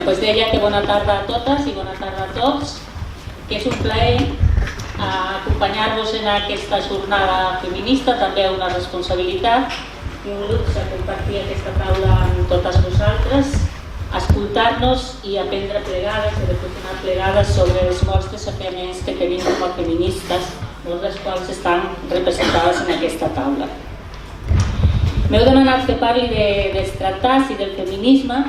Pues deia que bona tarda a totes i bona tarda a tots, que és un plaer acompanyar-vos en aquesta jornada feminista, també una responsabilitat i un luxe compartir aquesta taula amb totes vosaltres, escoltar-nos i aprendre plegades i reflexionar plegades sobre els molts desafiaments que tenim com a feministes, molts dels quals estan representades en aquesta taula. M'heu demanat que parli dels tractats i del feminisme.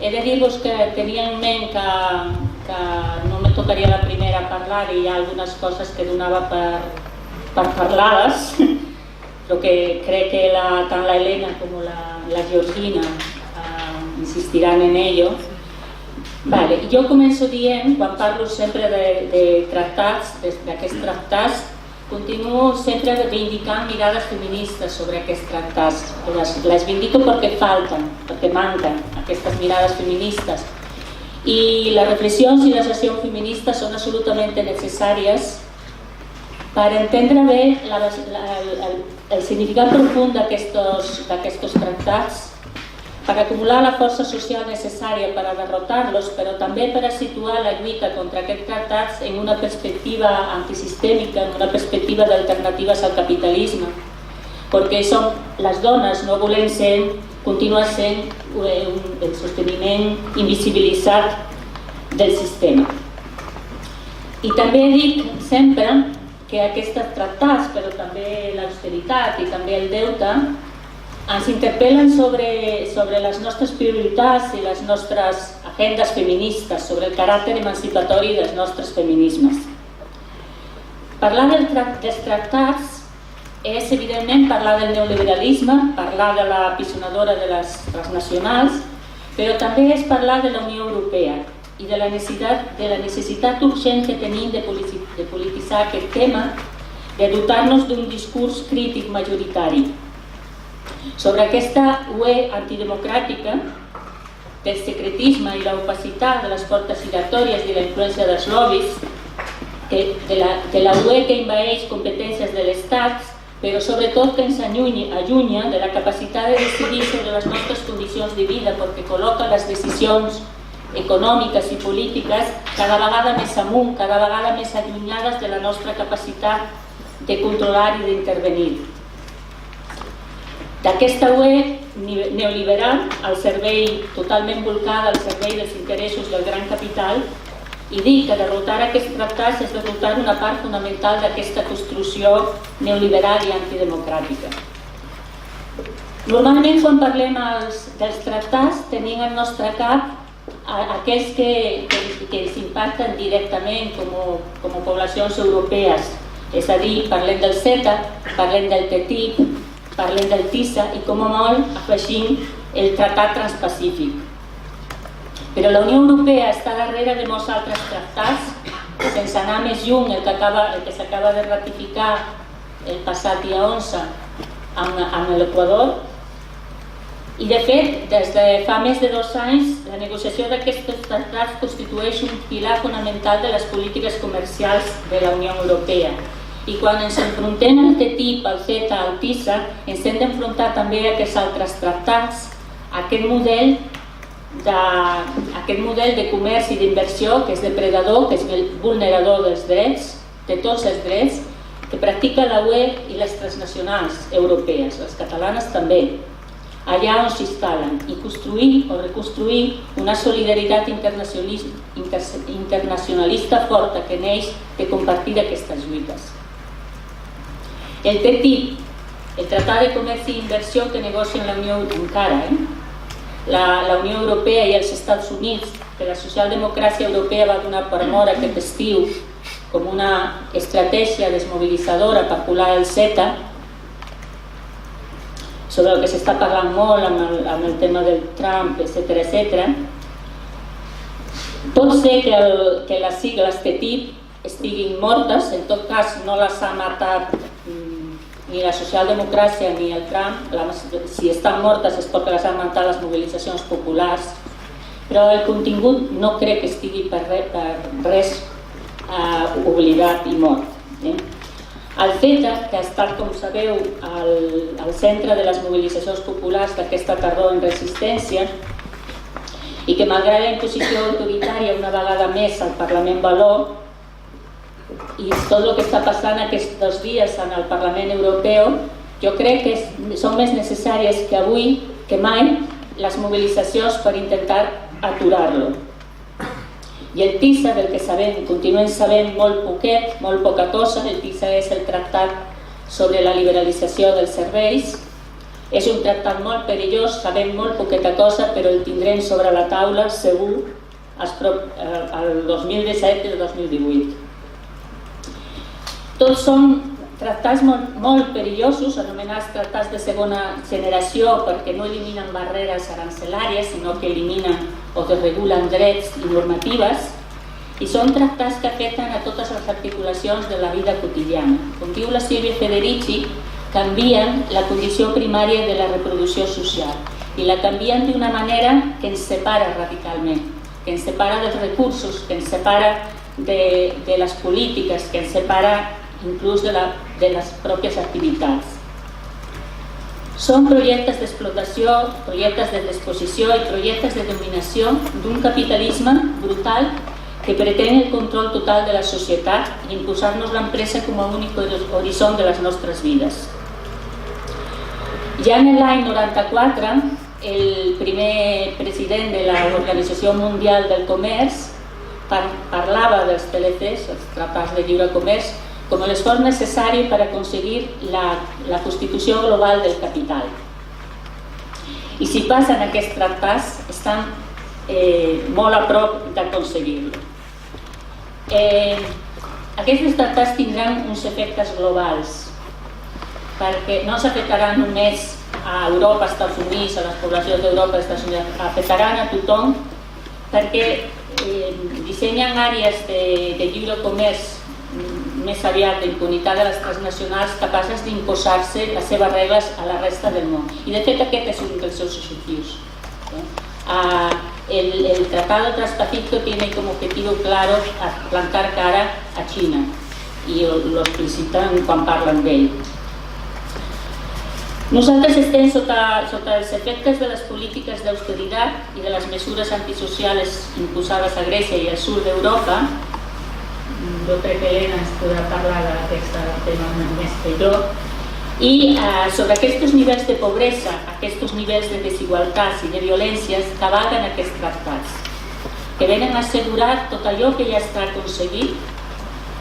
He de dir-vos que tenia en ment que no me tocaria la primera a parlar i hi ha algunes coses que donava per parlades, però que crec que tant la Helena com la Georgina insistiran en ello. Jo començo dient, quan parlo sempre de tractats, d'aquests tractats, continuo sempre reivindicant mirades feministes sobre aquests tractats. Les vindico perquè falten, perquè manquen aquestes mirades feministes. I les reflexions i les accions feministes són absolutament necessàries per entendre bé el significat profund d'aquests tractats, per acumular la força social necessària per a derrotar-los, però també per a situar la lluita contra aquests tractats en una perspectiva antisistèmica, en una perspectiva d'alternatives al capitalisme, perquè les dones no volen continuar sent el sosteniment invisibilitzat del sistema. I també dic sempre que aquests tractats, però també l'austeritat i també el deute, ens interpel·len sobre les nostres prioritats i les nostres agendes feministes, sobre el caràcter emancipatori dels nostres feminismes. Parlar dels tractats és, evidentment, parlar del neoliberalisme, parlar de la pisonadora de les transnacionals, però també és parlar de la Unió Europea i de la necessitat urgent que tenim de polititzar aquest tema, de dotar-nos d'un discurs crític majoritari. Sobre aquesta UE antidemocràtica, del secretisme i l'opacitat de les portes giratòries i la influència dels lobbies, de la UE que envaeix competències de l'Estat, però sobretot que ens allunya de la capacitat de decidir sobre les nostres condicions de vida, perquè col·loca les decisions econòmiques i polítiques cada vegada més amunt, cada vegada més allunyades de la nostra capacitat de controlar i d'intervenir. D'aquesta UE neoliberal, al servei totalment volcada al servei dels interessos del gran capital, i dic que derrotar aquests tractats és derrotar una part fonamental d'aquesta construcció neoliberal i antidemocràtica. Normalment, quan parlem dels tractats, tenim al nostre cap aquells que ens impacten directament com a poblacions europees. És a dir, parlem del CETA, parlem del TTIP, parlem del TISA i, com a molt, afegim el Tractat Transpacífic. Però la Unió Europea està darrere de molts altres tractats, sense anar més lluny, el que s'acaba de ratificar el passat dia 11 amb l'Equador. I, de fet, des de fa més de 2 anys, la negociació d'aquests tractats constitueix un pilar fonamental de les polítiques comercials de la Unió Europea. I quan ens enfrontem al TTIP, al CETA, al TISA, ens hem d'enfrontar també a aquests altres tractats, a aquest model de comerç i d'inversió que és depredador, que és vulnerador dels drets, de tots els drets, que practica la UE i les transnacionals europees, les catalanes també, allà on s'instal·len, i construir o reconstruir una solidaritat internacionalista forta que neix de compartir aquestes lluites. El TTIP, el Tractat de Comerç i Inversió que negocien la Unió la Unió Europea i els Estats Units, que la socialdemocràcia europea va donar per mort aquest estiu com una estratègia desmobilitzadora per colar el CETA, sobre el que s'està parlant molt amb el tema del Trump, etc. Pot ser que les sigles TTIP estiguin mortes, en tot cas no les ha matat ni la socialdemocràcia ni el Trump. Si estan mortes és perquè les han matat les mobilitzacions populars, però el contingut no crec que estigui per res oblidat i mort. El CETA, que ha estat, com sabeu, al centre de les mobilitzacions populars d'aquesta tardor en resistència, i que malgrat la imposició autoritària una vegada més al Parlament Való i tot el que està passant aquests dies en el Parlament Europeu, jo crec que són més necessàries que avui que mai les mobilitzacions per intentar aturar-lo. I el TISA, del que sabem, continuem sabent molt poquet, molt poca cosa. El TISA és el Tractat sobre la liberalització dels serveis. És un tractat molt perillós, sabem molt poqueta cosa, però el tindrem sobre la taula segur el 2017 i el 2018. Tots són tractats molt perillosos, anomenats tractats de segona generació, perquè no eliminen barreres arancelàries, sinó que eliminen o desregulen drets i normatives, i són tractats que afecten a totes les articulacions de la vida quotidiana. Com diu la Silvia Federici, canvien la condició primària de la reproducció social i la canvien d'una manera que ens separa radicalment, que ens separa dels recursos, que ens separa de les polítiques, que ens separa inclús de les pròpies activitats. Són projectes d'explotació, projectes de disposició i projectes de dominació d'un capitalisme brutal que pretén el control total de la societat i imposar-nos l'empresa com a únic horitzó de les nostres vides. Ja en l'any 94, el primer president de l'Organització Mundial del Comerç parlava dels TLCs, els tractats de lliure comerç, com l'esforç necessari per aconseguir la constitució global del capital. I si passen aquests tractats, estan molt a prop d'aconseguir-lo. Aquests tractats tindran uns efectes globals, perquè no s'afectaran només a Europa, als Estats Units, a les poblacions d'Europa, als Estats Units, afectaran a tothom, perquè dissenyen àrees de lliure comerç més aviat d'impunitat de les transnacionals capaces d'imposar-se les seves regles a la resta del món. I de fet aquest és un dels seus objectius. El Tratado Transpacífico tiene como objetivo claro plantar cara a China i lo explicitan quan parlen d'ell. Nosaltres estem sota els efectes de les polítiques d'austeritat i de les mesures antisocials imposades a Grècia i al sud d'Europa. Jo crec que Elena ens podrà parlar d'aquest tema més que jo. I sobre aquests nivells de pobresa, aquests nivells de desigualtats i de violències que avalen aquests tractats, que venen a assegurar tot allò que ja està aconseguit,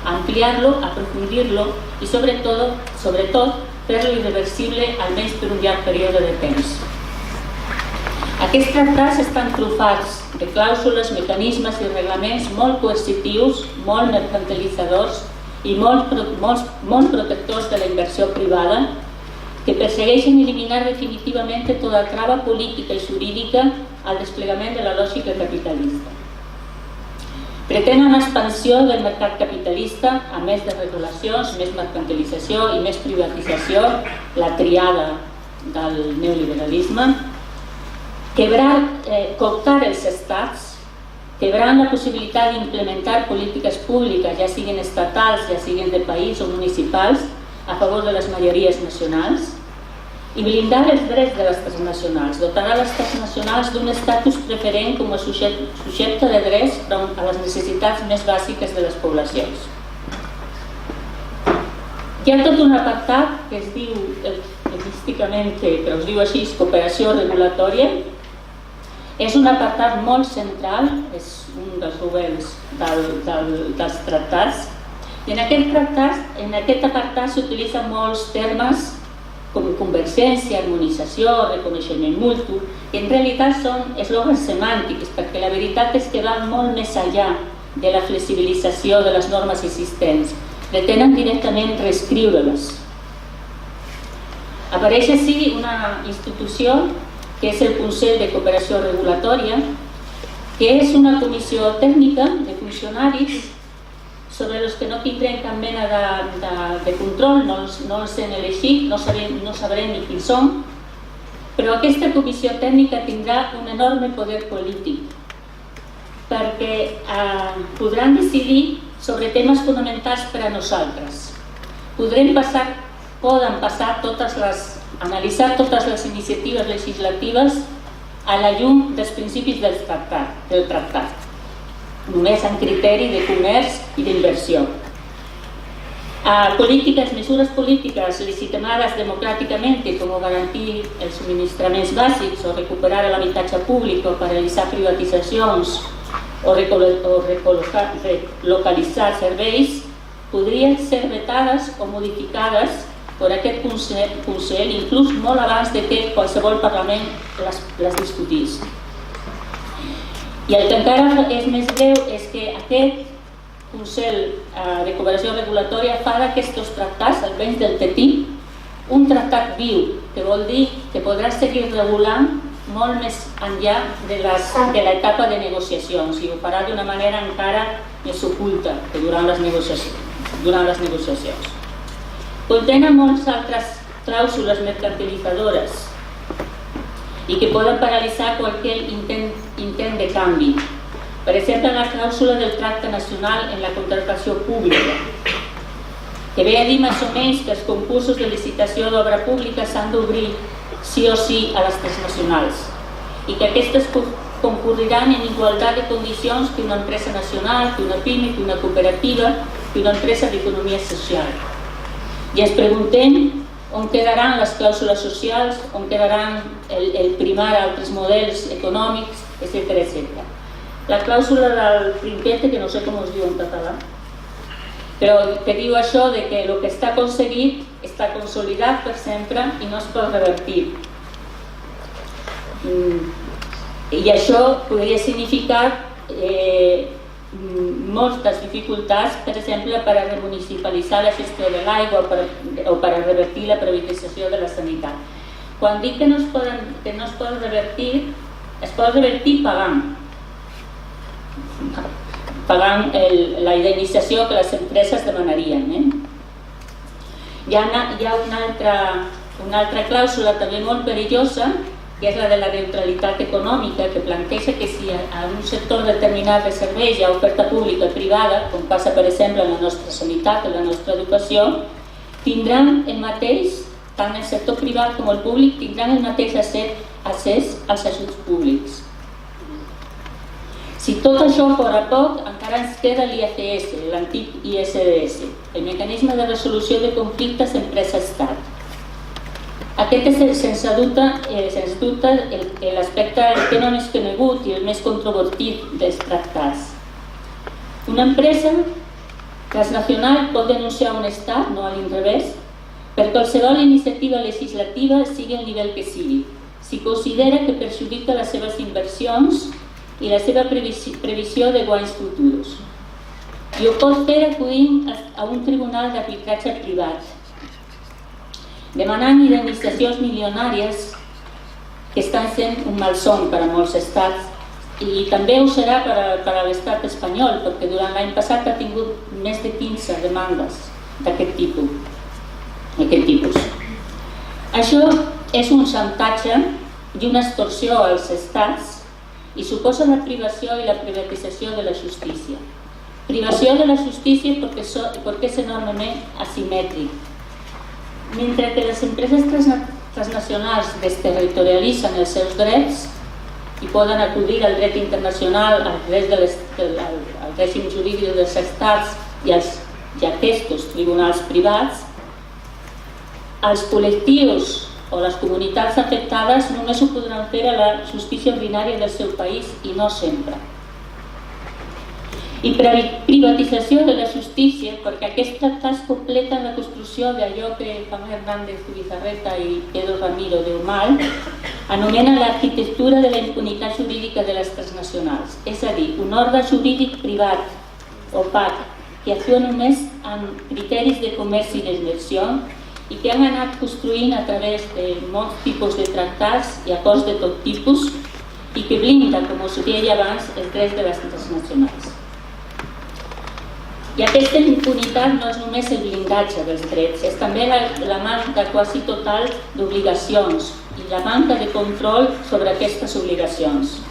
ampliar-lo, aprofundir-lo i sobretot fer-lo irreversible almenys per un llarg període de temps. Aquests tractats estan trufats de clàusules, mecanismes i reglaments molt coercitius, molt mercantilitzadors i molt protectors de la inversió privada que persegueixen eliminar definitivament tota trava política i jurídica al desplegament de la lògica capitalista. Pretenen una expansió del mercat capitalista a més de regulacions, més mercantilització i més privatització, la triada del neoliberalisme, cooptar els estats, quebrant la possibilitat d'implementar polítiques públiques, ja siguin estatals, ja siguin de país o municipals, a favor de les majories nacionals, i blindar els drets de les transnacionals, dotar a les transnacionals d'un estatus preferent com a subjecte de drets a les necessitats més bàsiques de les poblacions. Hi ha tot un apartat que es diu, eufemísticament, però es diu així, cooperació regulatòria. És un apartat molt central, és un dels governs dels tractats. I en aquest apartat s'utilitzen molts termes com convergència, harmonització, reconeixement mutu, que en realitat són eslògans semàntics, perquè la veritat és que van molt més enllà de la flexibilització de les normes existents, pretenen directament reescriure-les. Apareix així una institució que és el Consell de Cooperació Regulatòria, que és una comissió tècnica de funcionaris sobre els que no tindrem cap mena de control, no els hem elegit, no sabrem ni quins són, però aquesta comissió tècnica tindrà un enorme poder polític, perquè podran decidir sobre temes fonamentals per a nosaltres. Poden passar analitzar totes les iniciatives legislatives a la llum dels principis del tractat, només en criteri de comerç i d'inversió. Mesures políticas legitimadas democráticamente, como garantir els subministraments bàsics o recuperar l'habitatge públic o paralitzar privatitzacions o relocalitzar serveis, podrien ser vetades o modificades per aquest Consell, inclús molt abans de que qualsevol Parlament les discutís. I el que encara és més greu és que aquest Consell de Cooperació Regulatòria fa d'aquests tractats, almenys del TTIP, un tractat viu, que vol dir que podrà seguir regulant molt més enllà de l'etapa de negociacions, i ho farà d'una manera encara més oculta que durant les negociacions. Contenen moltes altres clàusules mercantilitzadores i que poden paralitzar qualsevol intent de canvi. Per exemple, la clàusula del tracte nacional en la contractació pública, que ve a dir més o menys que els concursos de licitació d'obra pública s'han d'obrir sí o sí a les transnacionals i que aquestes concurriran en igualtat de condicions que una empresa nacional, que una PIME, que una cooperativa, que una empresa d'economia social. I ens preguntem on quedaran les clàusules socials, on quedaran el primar altres models econòmics, etc. La clàusula del Trinquete, que no sé com es diu en català, però que diu això de que el que està aconseguit està consolidat per sempre i no es pot revertir. I això podria significar moltes dificultats, per exemple, per a remunicipalitzar la gestió de l'aigua o per a revertir la privatització de la sanitat. Quan dic que no es pot revertir, es pot revertir pagant la indemnització que les empreses demanarien. Hi ha una altra clàusula també molt perillosa, que és la de la neutralitat econòmica, que planteja que si en un sector determinat de serveis hi ha oferta pública i privada, com passa per exemple en la nostra sanitat o la nostra educació, tindran el mateix, tant el sector privat com el públic, tindran el mateix accés als ajuts públics. Si tot això fora poc, encara ens queda l'IFS, l'antic ISDS, el mecanisme de resolució de conflictes empresa-estat. Aquest és, sens dubte, l'aspecte que no és conegut i el més controvertit dels tractats. Una empresa transnacional pot denunciar un estat, no a l'inrevés, per qualsevol iniciativa legislativa, sigui el nivell que sigui, si considera que perjudica les seves inversions i la seva previsió de guanys futurs. I ho pot fer acudint a un tribunal d'arbitratge privat, demanant indemnitzacions milionàries que estan sent un malson per a molts estats, i també ho serà per a l'estat espanyol, perquè durant l'any passat ha tingut més de 15 demandes d'aquest tipus. Això és un xantatge i una extorsió als estats i suposa la privació i la privatització de la justícia. Privació de la justícia perquè és enormement asimètric. Mentre que les empreses transnacionals desterritorialitzen els seus drets i poden acudir al dret internacional, al règim jurídic dels estats i a aquests tribunals privats, els col·lectius o les comunitats afectades només ho podran fer a la justícia ordinària del seu país i no sempre. I privatització de la justícia, perquè aquests tractats completen la construcció d'allò que Juan Hernández Zubizarreta i Pedro Ramiro de Humal anomena l'arquitectura de la impunitat jurídica de les transnacionals, és a dir, un ordre jurídic privat, opac, que actua només amb criteris de comerç i d'inversió i que han anat construint a través de molts tipus de tractats i acords de tot tipus i que blinda, com us deia abans, els drets de les transnacionals. I aquesta impunitat no és només el blindatge dels drets, és també la manca quasi total d'obligacions i la manca de control sobre aquestes obligacions.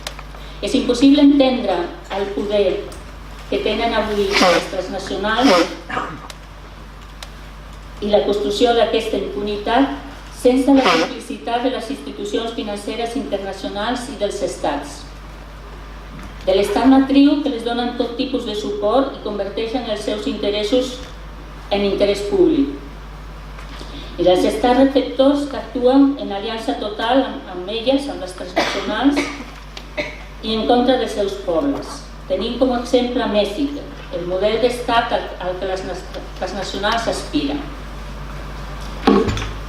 És impossible entendre el poder que tenen avui les transnacionals i la construcció d'aquesta impunitat sense la complicitat de les institucions financeres internacionals i dels estats, de l'estat matriu que les donen tot tipus de suport i converteixen els seus interessos en interès públic, i dels estats receptors que actuen en aliança total amb elles, amb les transnacionals, i en contra dels seus pobles. Tenim com a exemple Mèxic, el model d'estat al que les transnacionals aspiren.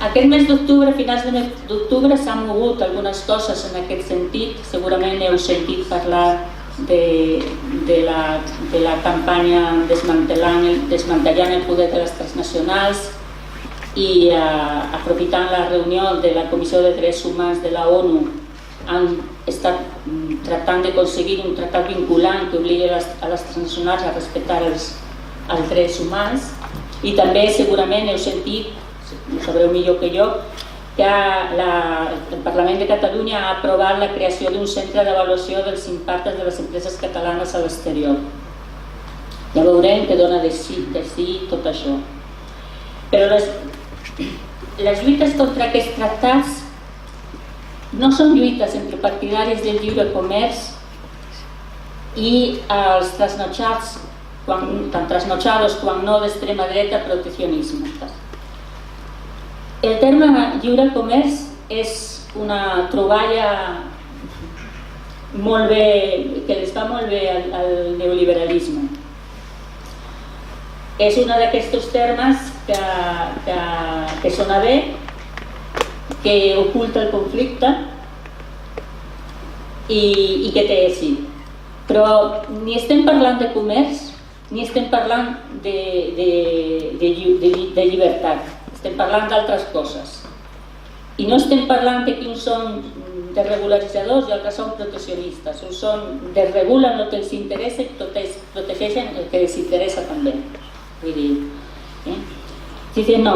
Aquest mes d'octubre, a finals de mes d'octubre, s'han mogut algunes coses en aquest sentit. Segurament heu sentit parlar de la campanya desmantellant el poder de les transnacionals i aprofitant la reunió de la Comissió de Drets Humans de la ONU han estat tractant d'aconseguir un tractat vinculant que obligui a les transnacionals a respectar els drets humans. I també segurament heu sentit, ho sabreu millor que jo, que el Parlament de Catalunya ha aprovat la creació d'un centre d'avaluació dels impactes de les empreses catalanes a l'exterior. Ja veurem què dona de sí tot això. Però les lluites contra aquests tractats no són lluites entre partidaris del lliure comerç i els trasnochados, tan trasnochados quan no d'extrema dreta proteccionistes. El terme lliure comerç és una troballa molt bé, que les va molt bé al neoliberalisme. És un d'aquests termes que sona bé, que oculta el conflicte i que té èxit. Però ni estem parlant de comerç ni estem parlant de llibertat, estem parlant d'altres coses. I no estem parlant que uns són desregularitzadors i altres són proteccionistes, uns són desregulen el que els interessa i protegeixen el que els interessa també. Vull dir, no,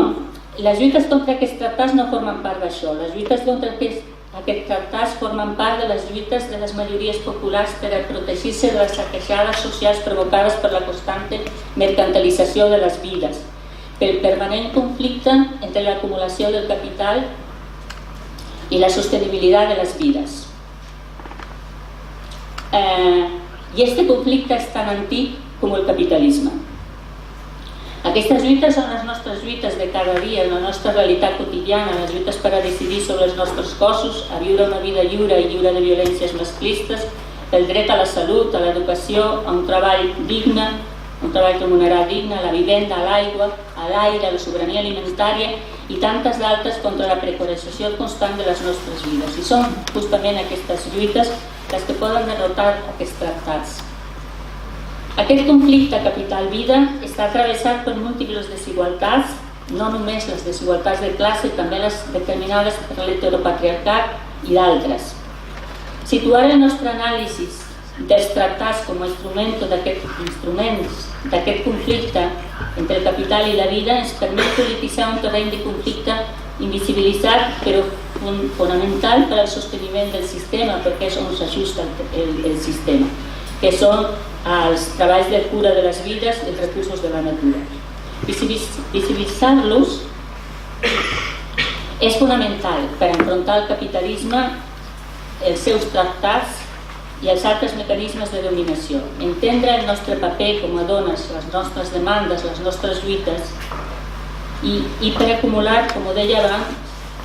les lluites contra aquests tractats no formen part d'això. Les lluites contra aquests tractats formen part de les lluites de les majories populars per a protegir-se de les saquejades socials provocades per la constante mercantilització de les vides, pel permanent conflicte entre l'acumulació del capital i la sostenibilitat de les vides. I este conflicte és tan antic com el capitalisme. Aquestes lluites són les nostres lluites de cada dia, la nostra realitat quotidiana, les lluites per a decidir sobre els nostres cossos, a viure una vida lliure i lliure de violències masclistes, el dret a la salut, a l'educació, a un treball digne, un treball remunerat digne, a la vivenda, a l'aigua, a l'aire, a la sobirania alimentària i tantes d'altres contra la precarització constant de les nostres vides. I són justament aquestes lluites les que poden derrotar aquests tractats. Aquest conflicte capital-vida està travessat per múltiples desigualtats, no només les desigualtats de classe, també les determinades per l'heteropatriarcat i d'altres. Situar el nostre anàlisi dels tractats com a instruments d'aquest conflicte entre el capital i la vida ens permet polititzar un terreny de conflicte invisibilitzat però fonamental per al sosteniment del sistema, perquè és on s'ajusta el sistema, que són els treballs de cura de les vides i els recursos de la natura. Visibilitzar-los és fonamental per enfrontar el capitalisme, els seus tractats i els altres mecanismes de dominació. Entendre el nostre paper com a dones, les nostres demandes, les nostres lluites i per acumular, com ho deia abans,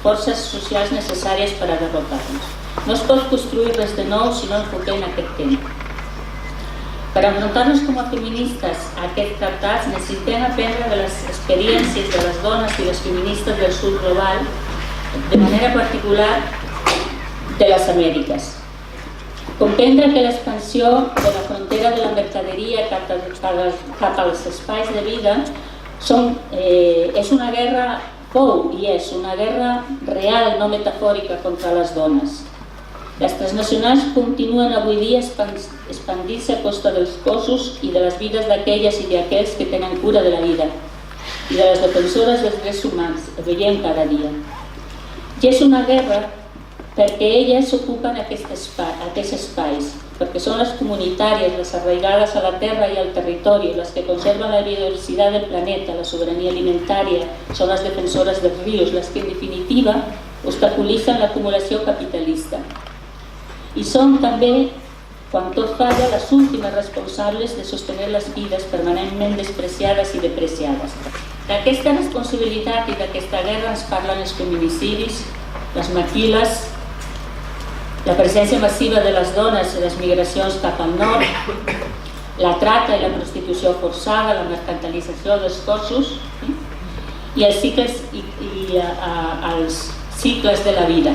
forces socials necessàries per a derrotar-nos. No es pot construir res de nou si no enfoquem aquest tema. Per enfrontar-nos com a feministes a aquests tractats necessitem aprendre de les experiències de les dones i les feministes del sud global, de manera particular de les Amèriques. Comprendre que l'expansió de la frontera de la mercaderia cap als espais de vida és una guerra, i és una guerra real, no metafòrica, contra les dones. Les transnacionals continuen avui dia expandint-se a costa dels cossos i de les vides d'aquelles i d'aquells que tenen cura de la vida i de les defensores dels drets humans, ho veiem cada dia. I és una guerra perquè elles ocupen aquests espais, perquè són les comunitàries, les arraigades a la terra i al territori, les que conserven la biodiversitat del planeta, la sobirania alimentària, són les defensores dels rius, les que en definitiva obstaculitzen l'acumulació capitalista. I són també, quan tot falla, les últimes responsables de sostenir les vides permanentment despreciades i depreciades. D'aquesta responsabilitat i d'aquesta guerra ens parlen els feminicidis, les maquiles, la presència massiva de les dones i les migracions cap al nord, la trata i la prostitució forçada, la mercantilització dels cossos i els cicles de la vida.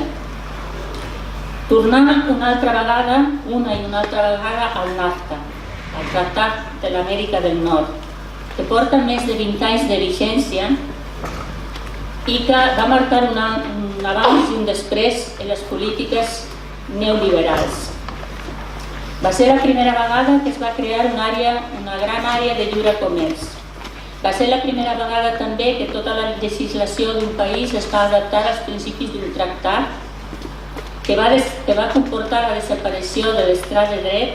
Tornar una i una altra vegada al NAFTA, al Tractat de l'Amèrica del Nord, que porta més de 20 anys de vigència i que va marcar un abans i un després en les polítiques neoliberals. Va ser la primera vegada que es va crear una gran àrea de lliure comerç. Va ser la primera vegada també que tota la legislació d'un país es va adaptar als principis d'un tractat que va comportar la desaparició de l'estat de dret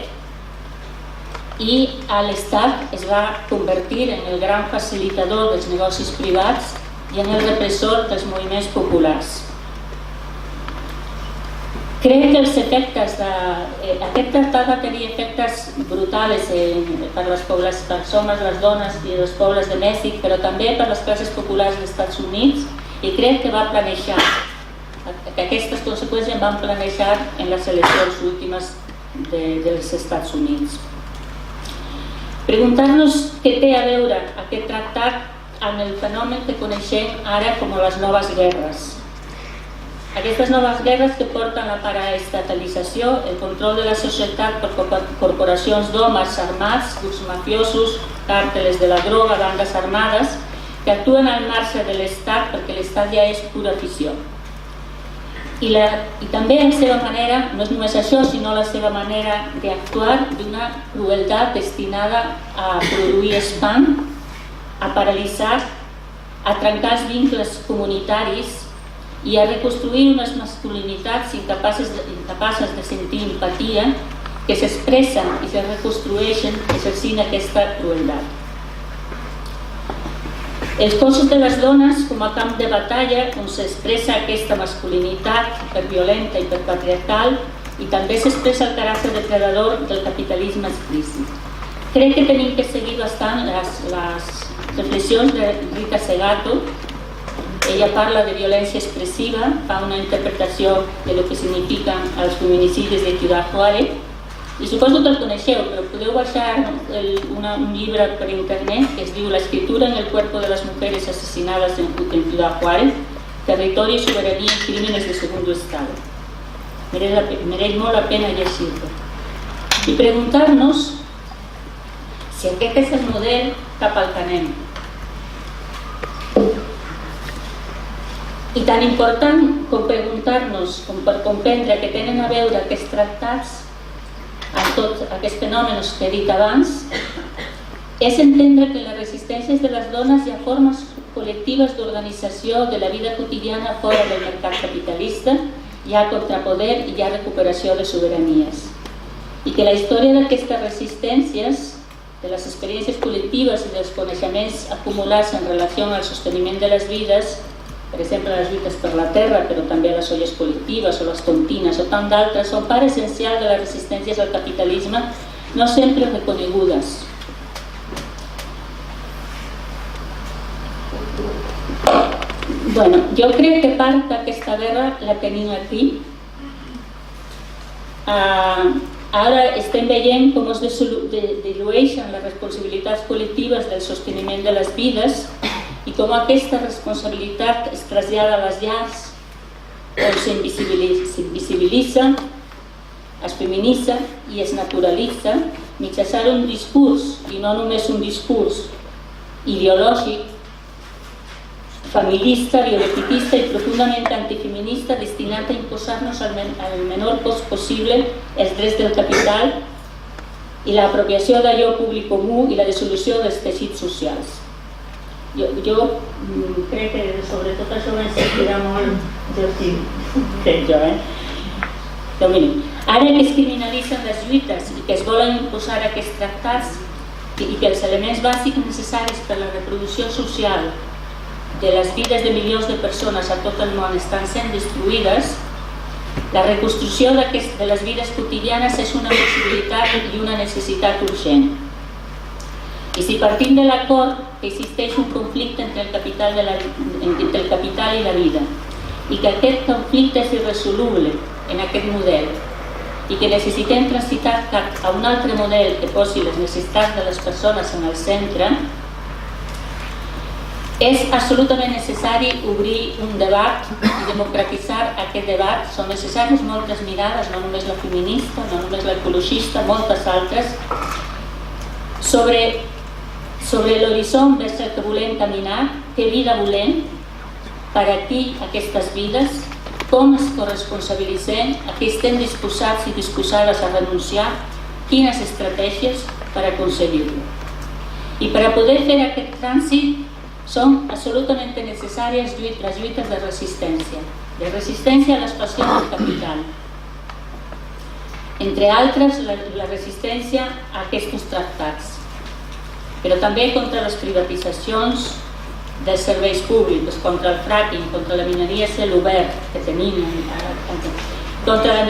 i l'Estat es va convertir en el gran facilitador dels negocis privats i en el repressor dels moviments populars. Crec que els efectes d'aquest tractat va tenir efectes brutals per les homes, les dones i els pobles de Mèxic, però també per les classes populars dels Estats Units, i crec que va planejar, que aquestes conseqüències van planejar en les eleccions últimes dels Estats Units. Preguntar-nos què té a veure aquest tractat amb el fenomen que coneixem ara com les noves guerres. Aquestes noves guerres que porten la paraestatalització, el control de la societat per corporacions d'homes armats, grups mafiosos, càrtels de la droga, bandes armades, que actuen al marge de l'Estat perquè l'Estat ja és pura ficció. I també la seva manera, no és només això, sinó la seva manera d'actuar d'una crueltat destinada a produir espant, a paralitzar, a trencar els vincles comunitaris i a reconstruir unes masculinitats incapaces de sentir empatia que s'expressen i se reconstrueixen exercint aquesta crueltat. Els cossos de les dones com a camp de batalla on s'expressa aquesta masculinitat hiperviolenta i hiperpatriarcal i també s'expressa el caràcter depredador del capitalisme explícit. Crec que tenim que seguir bastant les reflexions de Rita Segato. Ella parla de violència expressiva, fa una interpretació de lo que signifiquen els feminicidis de Ciudad Juárez, i suposo que el coneixeu, però podeu baixar un llibre per internet que es diu La escritura en el cuerpo de las mujeres asesinadas en Ciudad Juárez, territorio, soberanía y crímenes de segundo estado. Mereix molt la pena llegir-lo. I preguntar-nos si aquest és el model cap al que anem. I tan important com preguntar-nos, com per comprendre que tenen a veure aquests tractats amb tots aquests fenòmens que he dit abans, és entendre que en les resistències de les dones hi ha formes col·lectives d'organització de la vida quotidiana fora del mercat capitalista, hi ha contrapoder i hi ha recuperació de sobiranies. I que la història d'aquestes resistències, de les experiències col·lectives i dels coneixements acumulats en relació al sosteniment de les vides, per exemple les lluites per la terra, però també les olles col·lectives o les tontines o tant d'altres, són part essencial de les resistències al capitalisme, no sempre reconegudes. Jo crec que part d'aquesta guerra la tenim aquí. Ara estem veient com es dilueixen les responsabilitats col·lectives del sosteniment de les vides i com aquesta responsabilitat es trasllada a les llars on s'invisibilitza, es feminitza i es naturalitza mitjançant un discurs, i no només un discurs ideològic, feminista, biologicista i profundament antifeminista destinat a imposar-nos al menor cost possible els drets del capital i l'apropiació d'allò públic comú i la dissolució dels teixits socials. Jo crec que sobretot això va incidir molt, crec jo, Ara que es criminalitzen les lluites i que es volen imposar aquests tractats i que els elements bàsics necessaris per a la reproducció social de les vides de milions de persones a tot el món estan sent destruïdes, la reconstrucció de les vides quotidianes és una possibilitat i una necessitat urgent. I si partim de l'acord que existeix un conflicte entre el capital i la vida i que aquest conflicte és irresoluble en aquest model i que necessitem transitar cap a un altre model que posi les necessitats de les persones en el centre, és absolutament necessari obrir un debat i democratitzar aquest debat. Són necessàries moltes mirades, no només la feminista, no només l'ecologista, moltes altres, sobre l'horitzó vers el que volem caminar, què vida volem, per aquí aquestes vides, com es corresponsabilitzem, a què estem disposats i disposades a renunciar, quines estratègies per aconseguir-ho. I per a poder fer aquest trànsit són absolutament necessàries les lluites de resistència a l'expansió del capital. Entre altres, la resistència a aquests tractats, però també contra les privatitzacions dels serveis públics, contra el fracking, contra la mineria a cel obert que tenim, contra la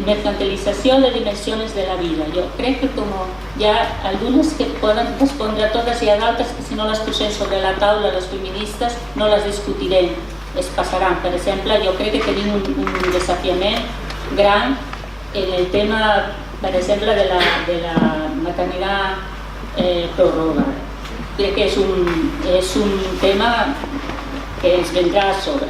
mercantilització de dimensions de la vida. Jo crec que com hi ha algunes que poden respondre a totes i hi ha d'altres que si no les posem sobre la taula les feministes no les discutirem, es passaran. Per exemple, jo crec que tenim un desafiament gran en el tema, per exemple, de la maternitat prorrogada. Crec que és un tema que ens vendrà a sobre.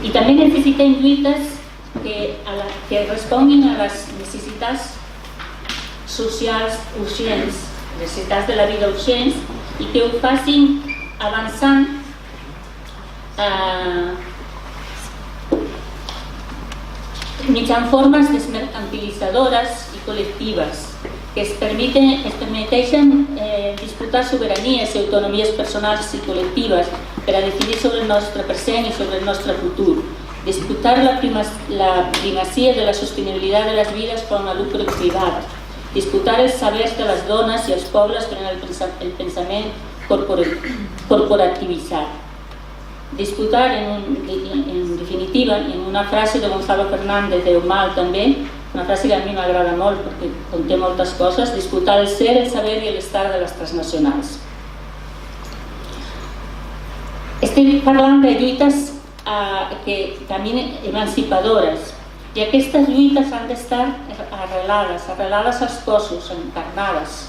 I també necessitem lluites que responguin a les necessitats socials urgents, necessitats de la vida urgents, i que ho facin avançant mitjançant formes desmercantilitzadores i col·lectives que es permeteixen disputar sobiranies i autonomies personals i col·lectives per a decidir sobre el nostre present i sobre el nostre futur, disputar la primacia de la sostenibilitat de les vides com a lucre privat, disputar els sabers de les dones i els pobles per el pensament corporativitzat, disputar, en definitiva, en una frase de Gonzalo Fernández de Humal també, una frase que a mi m'agrada molt perquè conté moltes coses, disputar el ser, el saber i l'estar de les transnacionals. Estic parlant de lluites també emancipadores, i aquestes lluites han d'estar arrelades als cossos, encarnades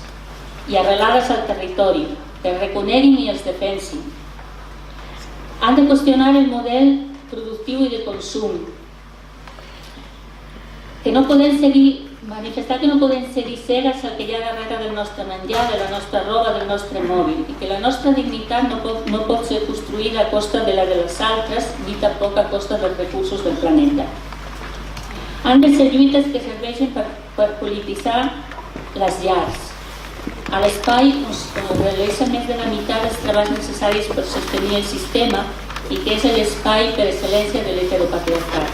i arrelades al territori, que es reconeguin i els defensin. Han de qüestionar el model productiu i de consum, que no podem manifestar que no podem seguir cegues al que hi ha darrere del nostre menjar, de la nostra roba, del nostre mòbil, i que la nostra dignitat no pot ser construïda a costa de la de les altres, ni tampoc a costa dels recursos del planeta. Han de ser lluites que serveixen per polititzar les llars. A l'espai on es realitza més de la meitat dels treballs necessaris per sostenir el sistema i que és l'espai per excel·lència de l'heteropatriarcat.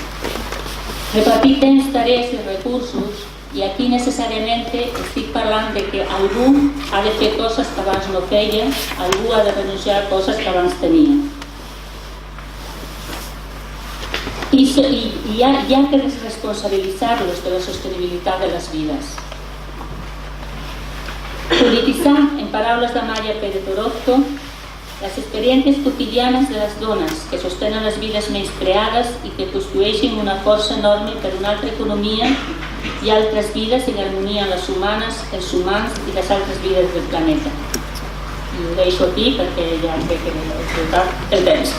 Repartir temps, tarees i recursos, i aquí necessàriament estic parlant de que algú ha de fer coses que abans no feia, algú ha de renunciar a coses que abans tenia. I hi ha que responsabilitzar-los de la sostenibilitat de les vides. Polititzar, en paraules de Maya Pérez Orozco, les experiències quotidianes de les dones que sostenen les vides menyspreades i que construeixen una força enorme per una altra economia i altres vides en harmonia amb les humanes, els humans i les altres vides del planeta. I ho deixo aquí perquè ja crec que he esgotat el temps.